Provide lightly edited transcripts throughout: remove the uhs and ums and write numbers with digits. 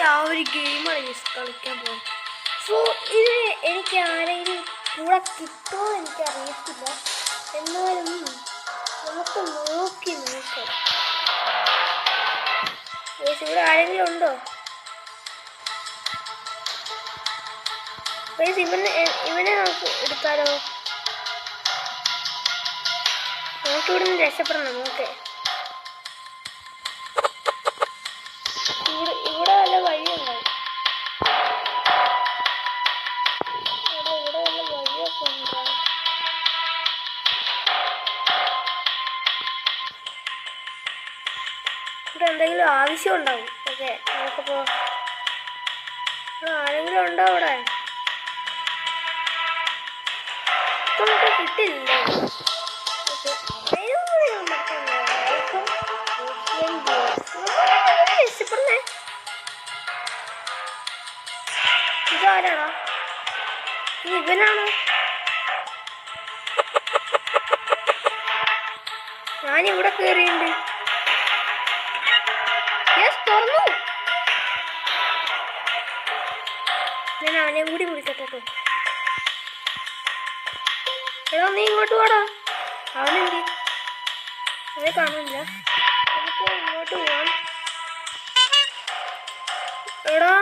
ആ ഒരു ഗെയിമാണ് കളിക്കാൻ പോകും. സോ ഇത് എനിക്ക് ആരെങ്കിലും കൂടെ കിട്ടുമോ എനിക്കറിയത്തില്ല. എന്നാലും നമുക്ക് നോക്കാം. ഇവിടെ ആരെങ്കിലും ഉണ്ടോ? ഇവനെ നമുക്ക് എടുത്താലോ? നമുക്കിവിടെ നിന്ന് രക്ഷപ്പെടണം. ഓക്കെ, ഇവിടെ വല്ല വഴിയുണ്ടോ? ഇവിടെ വല്ല വഴിയൊക്കെ ഉണ്ടോ? ഇവിടെ എന്തെങ്കിലും ആവശ്യം ഉണ്ടാവും. ഓക്കെ, നമുക്കിപ്പോ ആരെങ്കിലും ഉണ്ടോ അവിടെ? നമുക്ക് കിട്ടില്ല. ഇതാരാണോ? ഇവനാണോ? ഞാനിവിടെ കേറിയുണ്ട്. തുറന്നു. ഞാൻ അവനെ കൂടി വിളിക്കട്ടോ. എടാ നീ ഇങ്ങോട്ട് പോടാ. അവനെന്തി? അവനെ കാണുന്നില്ല. നമുക്ക് ഇങ്ങോട്ട് പോവാം. എടാ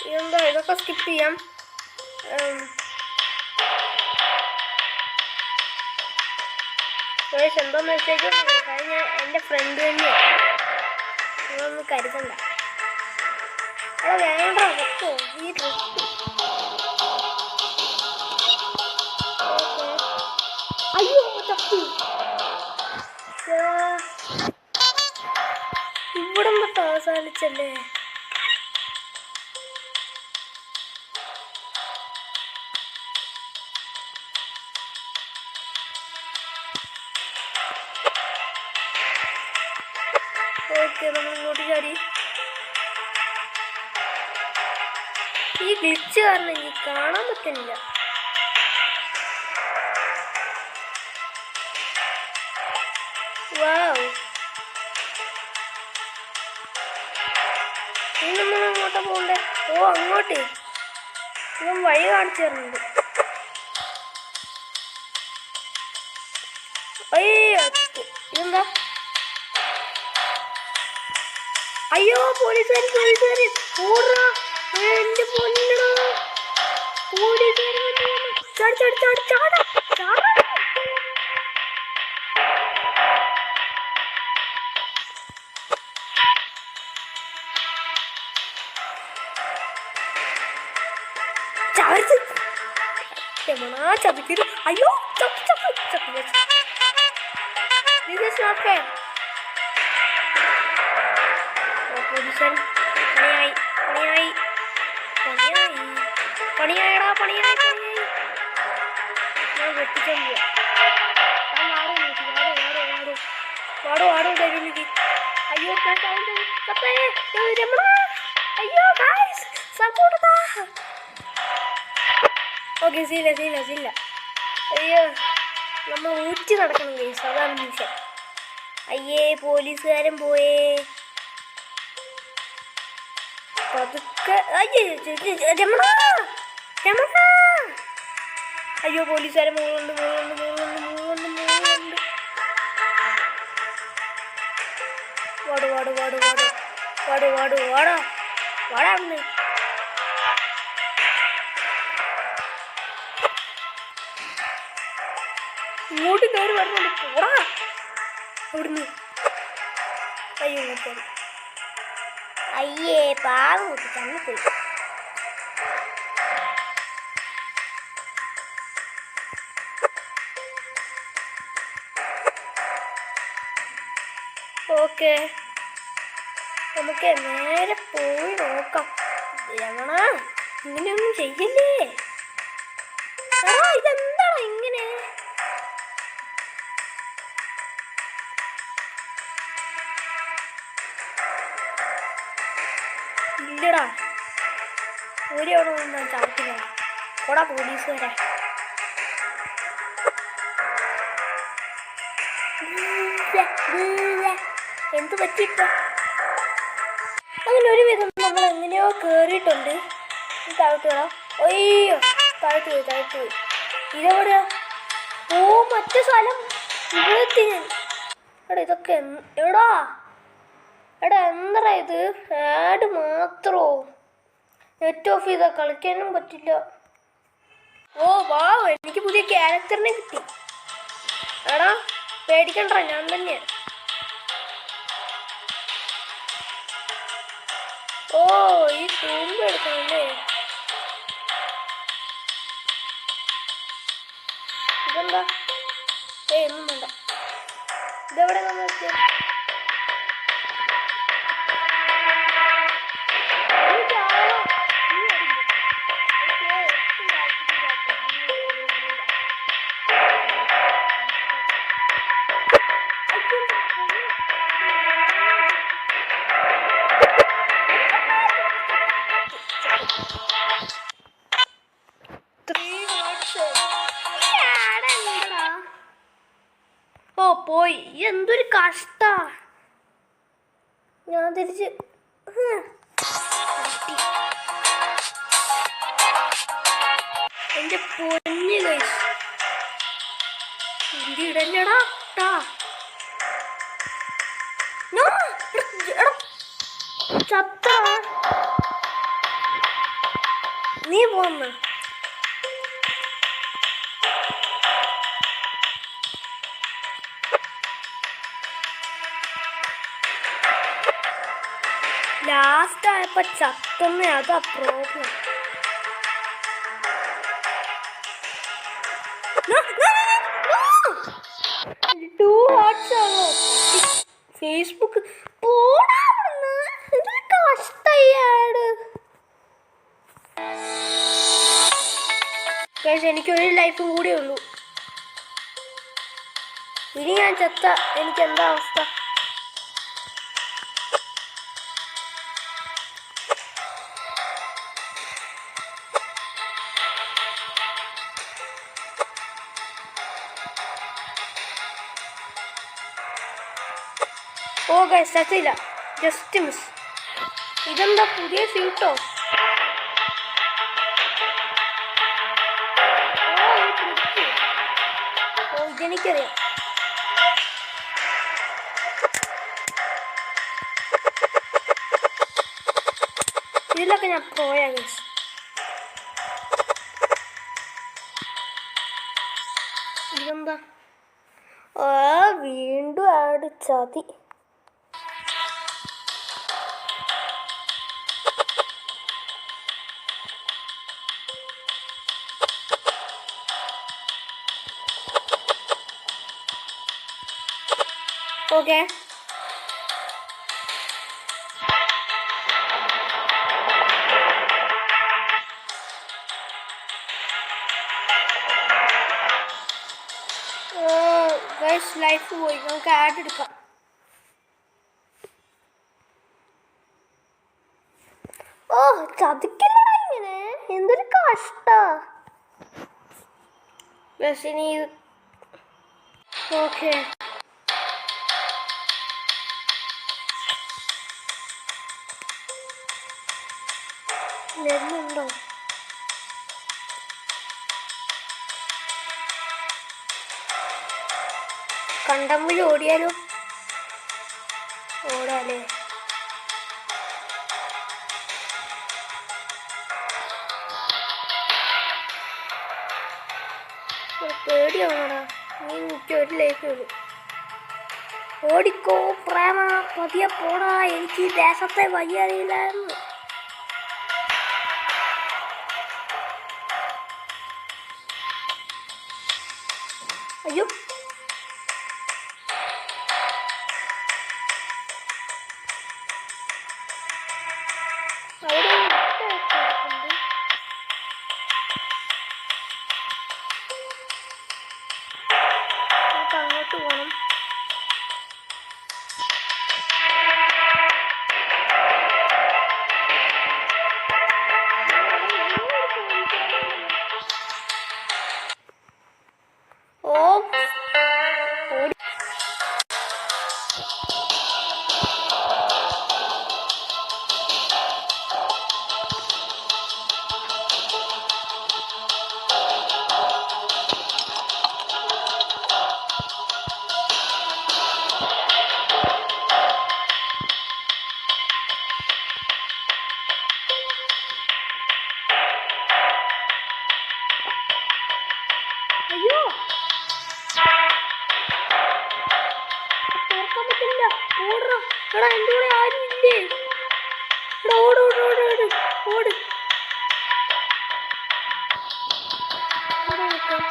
ഇതെന്താ? ഇതൊക്കെ സ്കിപ്പ് ചെയ്യാം. എന്തോ മെസ്സേജ് കഴിഞ്ഞ എൻ്റെ ഫ്രണ്ട് തന്നെയാണ്. നിങ്ങളൊന്നും കരുതണ്ട. എടാ വേണ്ട വെക്കോ ഈ ഡ്രസ്. അയ്യോ തപ്പി. ഇവിടെ നിന്നിട്ട് അവസാനിച്ചല്ലേ. ഓക്കെ, നമ്മൾ ഇങ്ങോട്ട് ചാടി. ഈ ഗ്ലിച്ച് കാരണം എനിക്ക് കാണാൻ പറ്റുന്നില്ല. വാവ്, ഇനി നമ്മൾ അങ്ങോട്ടാ പോകണ്ടേ? ഓ അങ്ങോട്ടേ. ഇവൻ വഴി കാണിച്ചു തരുന്നുണ്ട്. അയ്യോ ഇതെന്താ? അയ്യോ പോലീസുകാരി ഓടാ. എന്റെ പൊന്നടാ, പോലീസുകാരി ചാടി ചാടി ചാടി ചാടാ ചാടാ. ചതിക്കരുത്. അയ്യോ ചപ്പി ചപ്പി ചപ്പി വെച്ചു. This is not fair. പോലീസൻ പണിയായി പണിയായി പണിയായി പണിയായടാ പണിയായി പണിയായി. ഞാൻ വെട്ടിച്ചോണ്ട് വാടോ വാടോ തരുന്നില്ല. അയ്യോ രമണ. അയ്യോ ഗൈസ് സപ്പോർട്ട് താ. ഓക്കെ സീല. അയ്യോ നമ്മൾ ഊറ്റി നടക്കണം ഗൈസ്, അതാണ് നിമിഷം. അയ്യേ പോലീസുകാരൻ പോയേ. പതുക്കെ. രമണ. അയ്യോ പോലീസുകാരൻ മുകളുണ്ട്. വാടാ. ഇങ്ങോട്ട് കയറി വരുന്നുണ്ട്. പോടാ അവിടുന്ന്. അയ്യോ ഇങ്ങോട്ട്. അയ്യേ പാവം കുട്ടി കണ്ണു പോയി. ഓക്കെ, നമുക്ക് നേരെ പോയി നോക്കാം. രമണ ഇങ്ങനെയൊന്നും ചെയ്യല്ലേ. ഇതെന്താണോ ഇങ്ങനെ? ഇല്ലടാ ഓടിയോടെ ഞാൻ ചവിട്ടില്ല. ഓടാ പോലീസുകാരെ. എന്ത് പറ്റിയിപ്പോ? അങ്ങനെ ഒരു വിധം നമ്മൾ എങ്ങനെയോ കയറിയിട്ടുണ്ട്. താഴോട്ട് വേണം. അയ്യോ, താഴത്ത് പോയി. ഇതെവിടെയാ? ഓ, മറ്റേ സ്ഥലം ഇവിടെ എത്തി ഞാൻ. ഇതൊക്കെ എടാ എന്താ ഇത്? ആഡ് മാത്രോ? നെറ്റ് ഓഫ് ചെയ്താൽ കളിക്കാനും പറ്റില്ല. ഓ വാ, എനിക്ക് പുതിയ ക്യാരക്ടറിനെ കിട്ടി. എടാ പേടിക്കണ്ട, ഞാൻ തന്നെയാ. ഓ, ഈ തൂമ്പ് എടുക്കണല്ലേ? ഇതെന്താ? ഒന്നും വേണ്ട. ഇതെവിടെ നമ്മൾ എത്തിയത്? ഓ പോയി. എന്തൊരു കഷ്ട. ഞാൻ തിരിച്ച് എന്റെ പൊന്നു ഗൈസ്, ഇടല്ലടാ. ചത്ത നീ പോന്ന. ലാസ്റ്റ് ആയപ്പോ ചത്തമ്മ, അതാ പ്രോബ്ലം. ഫേസ്ബുക്ക് കഷ്ടാണ്. എനിക്കൊരു ലൈഫും കൂടെ ഉള്ളൂ. ഇനി ഞാൻ ചത്ത എനിക്ക് എന്താ അവസ്ഥ? ഓ ഗൈസ്, ചത്തില്ല, ജസ്റ്റ് മിസ്. ഇതെന്താ പുതിയ സ്യൂട്ടോ? ഓ, ഇതെനിക്കറിയാം. ഇതിലൊക്കെ ഞാൻ പോയാ ഗൈസ്. ഇതെന്താ? വീണ്ടും ആഡ് ചതി. ഓക്കെ, ലൈഫ് പോയി. നമുക്ക് ആഡ് എടുക്കാം. ഓ, ചതിക്കല്ലടാ ഇങ്ങനെ. എന്തൊരു കഷ്ട. ഇനി ഓക്കെ, ലെന്നുണ്ടോ? കണ്ടമ്പുഴി ഓടിയാലോ? ഓടാല്ലേ? പേടിയാവണടാ. എനിക്ക് ഒരു ലൈഫേ ഉള്ളൂ. ഓടിക്കോ പ്രേമ, പതിയെ പോടാ. എനിക്ക് ഈ ദേശത്തെ വഴി അറിയില്ലായിരുന്നു. അയ്യോ, അങ്ങോട്ട് പോകണം. ഓട്. ഇവിടെ നിൽക്കാം.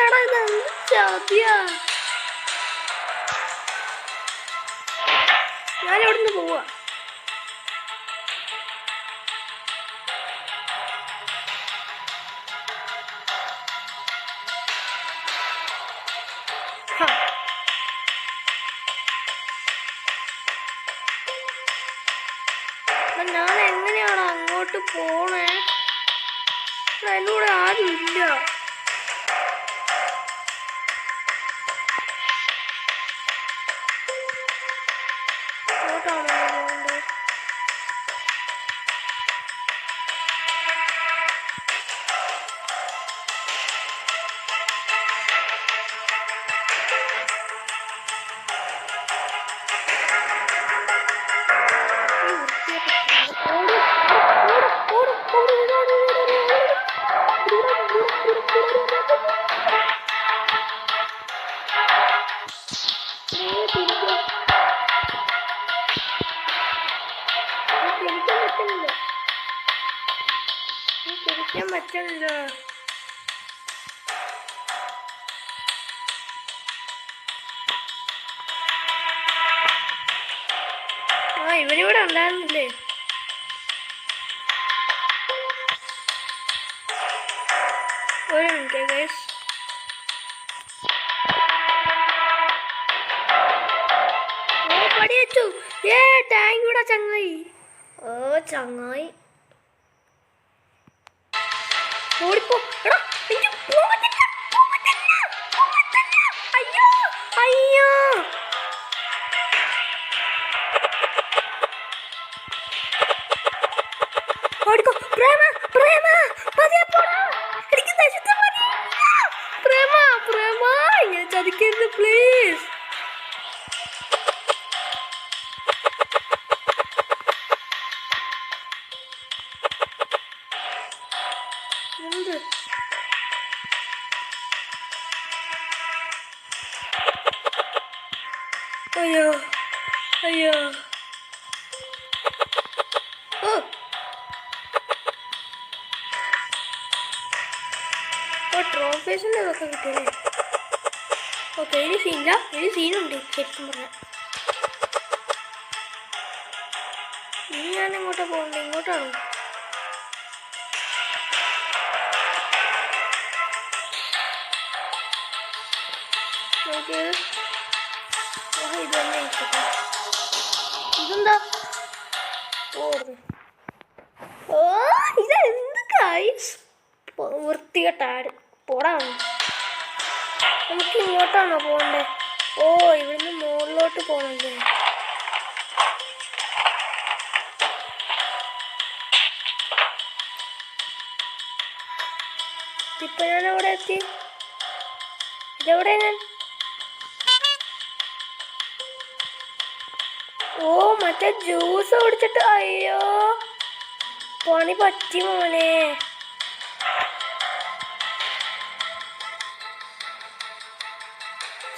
എടാ ഇതെന്ത് ചതിയാ. ഞാനിവിടുന്ന് പോവാ. ഞാൻ എങ്ങനെയാണ് അങ്ങോട്ട് പോണേ? എന്നോട് ആരും ഇല്ല. അങ്ങോട്ടാണോ പോകണ്ടേ? തിരിക്കാൻ പറ്റില്ല. ആ ഇവരിവിടെ ഉണ്ടായിരുന്നില്ലേ? ഒരു മിനിറ്റ് ഗൈസ്. ഓ പടി വെച്ചു. താങ്ക് യൂടാ ചങ്ങായി. ഓ ചങ്ങായി ഓടിപ്പോ. എടാ എനിക്ക് പോകാൻ പറ്റില്ല. അയ്യോ അയ്യോ. ഓടിക്കോ പ്രേമ പ്രേമ പതിയെ പോടാ. എനിക്ക് നശിച്ച മതി. പ്രേമ പ്രേമ ഇങ്ങനെ ചതിക്കരുത് പ്ലീസ്. എന്ത് അയ്യോ അയ്യോ. ഓ ട്രോഫീസിൻ്റെ ഇതൊക്കെ കിട്ടിയല്ലേ? ഓക്കെ ഇനി സീനില്ല. ഇനി സീനുണ്ട് ശരിക്കും പറഞ്ഞാൽ. ഇനി ഞാൻ എങ്ങോട്ടാണ് പോകണ്ടേ? ഇങ്ങോട്ടാണോ? നോക്കിയത് ഇത് തന്നെ ഇരിക്കട്ടെ. ഇതെന്താ? ഓ ഇതെന്ത് ഗൈസ് വൃത്തികെട്ട ആട്. പോടാ. നമുക്ക് ഇങ്ങോട്ടാണോ പോകണ്ടേ? ഓ ഇവിടുന്ന് മുകളിലോട്ട് പോകണല്ലേ? ഇപ്പൊ ഞാൻ എവിടെ എത്തി? ഇതെവിടെ ഞാൻ? ഓ മറ്റേ ജ്യൂസ് കുടിച്ചിട്ട് അയ്യോ പണി പറ്റി മോനെ.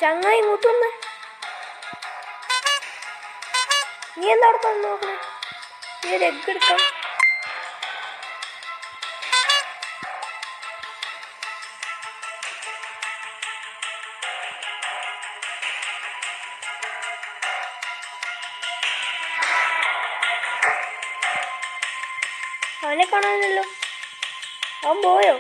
ചങ്ങായി ഇങ്ങോട്ട് വന്ന്. നീ എന്താ അവിടെ തന്നെ നോക്കണേ? നീ ഒരു എഗ് എടുക്കാം. അവനെ കാണാനല്ലോ. അവൻ പോയോ?